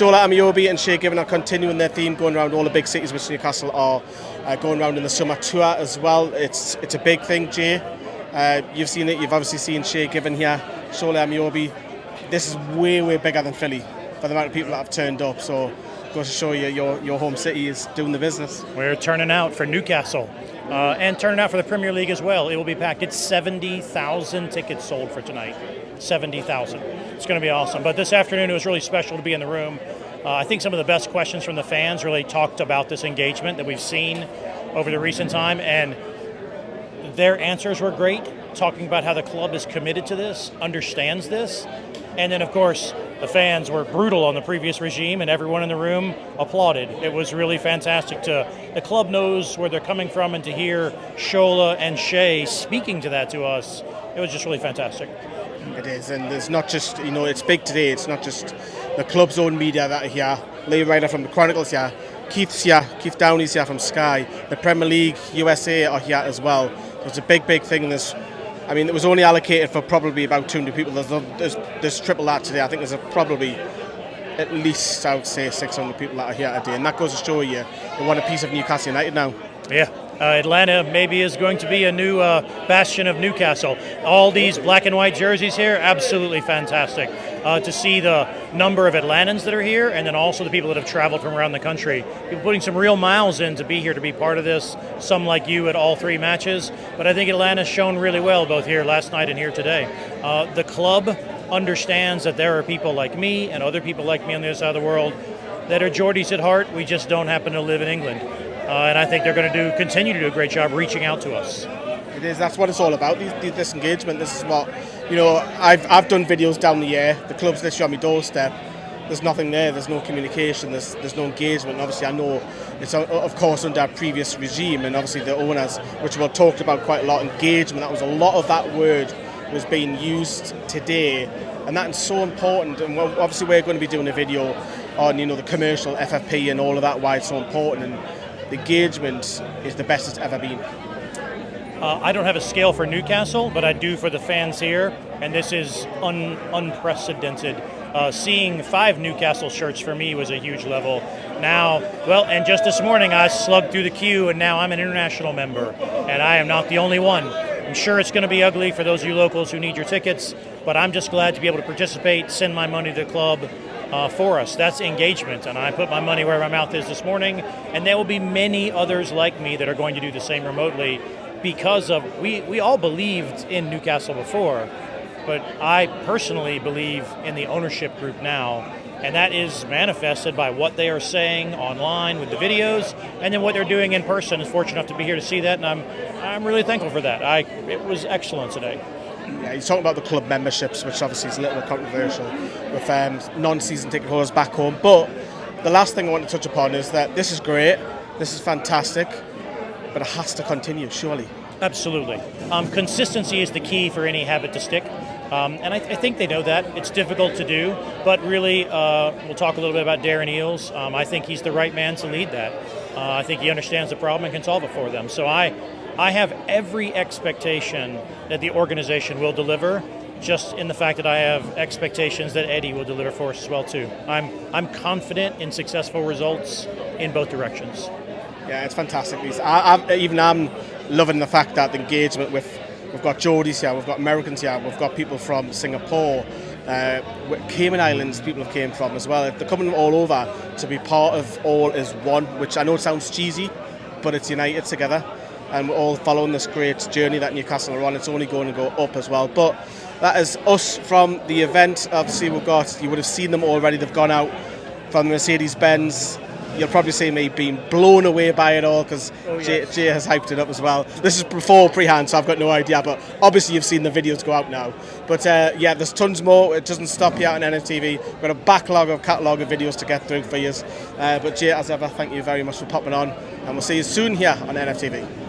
Shola Amiobi and Shay Given are continuing their theme, going around all the big cities which Newcastle are going around in the summer tour as well. It's a big thing, Jay. You've seen it. You've obviously seen Shay Given here, Shola Amiobi. This is way, way bigger than Philly for the amount of people that have turned up. So goes to show you your home city is doing the business. We're turning out for Newcastle and turning out for the Premier League as well. It will be packed. It's 70,000 tickets sold for tonight. 70,000. It's going to be awesome. But this afternoon it was really special to be in the room. I think some of the best questions from the fans really talked about this engagement that we've seen over the recent time, and their answers were great, talking about how the club is committed to this, understands this. And then, of course, the fans were brutal on the previous regime, and everyone in the room applauded. It was really fantastic. The club knows where they're coming from, and to hear Shola and Shay speaking to that to us, it was just really fantastic. It is, and there's not just, it's big today. It's not just the club's own media that are here. Lee Ryder from the Chronicles here, Keith's here, Keith Downey's here from Sky. The Premier League, USA are here as well. It's a big, big thing. It was only allocated for probably about 200 people. There's triple that today. I think there's probably at least, I would say, 600 people that are here today. And that goes to show you they want a piece of Newcastle United now. Yeah. Atlanta maybe is going to be a new bastion of Newcastle. All these black and white jerseys here, absolutely fantastic. To see the number of Atlantans that are here, and then also the people that have traveled from around the country. People putting some real miles in to be here, to be part of this. Some like you at all three matches. But I think Atlanta's shown really well, both here last night and here today. The club understands that there are people like me and other people like me on the other side of the world that are Geordies at heart. We just don't happen to live in England. And I think they're going to continue to do a great job reaching out to us. It is. That's what it's all about. This engagement. This is what I've done videos down the year. The club's literally on my doorstep. There's nothing there. There's no communication. There's no engagement. And obviously, I know it's of course under a previous regime, and obviously the owners, which we've talked about quite a lot. Engagement. That was a lot of that word was being used today, and that is so important. And obviously, we're going to be doing a video on the commercial FFP and all of that. Why it's so important. And the engagement is the best it's ever been. I don't have a scale for Newcastle, but I do for the fans here, and this is unprecedented. Seeing 5 Newcastle shirts for me was a huge level. Now, and just this morning I slugged through the queue, and now I'm an international member, and I am not the only one. I'm sure it's going to be ugly for those of you locals who need your tickets, but I'm just glad to be able to participate, send my money to the club, for us. That's engagement, and I put my money where my mouth is this morning, and there will be many others like me that are going to do the same remotely, because of we all believed in Newcastle before, but I personally believe in the ownership group now, and that is manifested by what they are saying online with the videos, and then what they're doing in person. I was fortunate enough to be here to see that, and I'm really thankful for that. It was excellent today. Yeah, you're talking about the club memberships, which obviously is a little bit controversial with non-season ticket holders back home. But the last thing I want to touch upon is that this is great, this is fantastic, but it has to continue, surely. Absolutely. Consistency is the key for any habit to stick. And I think they know that. It's difficult to do, but really, we'll talk a little bit about Darren Eales. I think he's the right man to lead that. I think he understands the problem and can solve it for them. So I have every expectation that the organization will deliver, just in the fact that I have expectations that Eddie will deliver for us as well too. I'm confident in successful results in both directions. Yeah, it's fantastic. I'm loving the fact that the engagement we've got Geordies here, we've got Americans here, we've got people from Singapore, Cayman Islands people have came from as well. They're coming all over to be part of All Is One, which I know sounds cheesy, but it's united together. And we're all following this great journey that Newcastle are on. It's only going to go up as well. But that is us from the event. Obviously, you would have seen them already. They've gone out from the Mercedes-Benz. You'll probably see me being blown away by it all, because Jay has hyped it up as well. This is before pre-hand, so I've got no idea. But obviously, you've seen the videos go out now. But there's tons more. It doesn't stop here on NFTV. We've got a backlog of catalogue of videos to get through for you. But Jay, as ever, thank you very much for popping on. And we'll see you soon here on NFTV.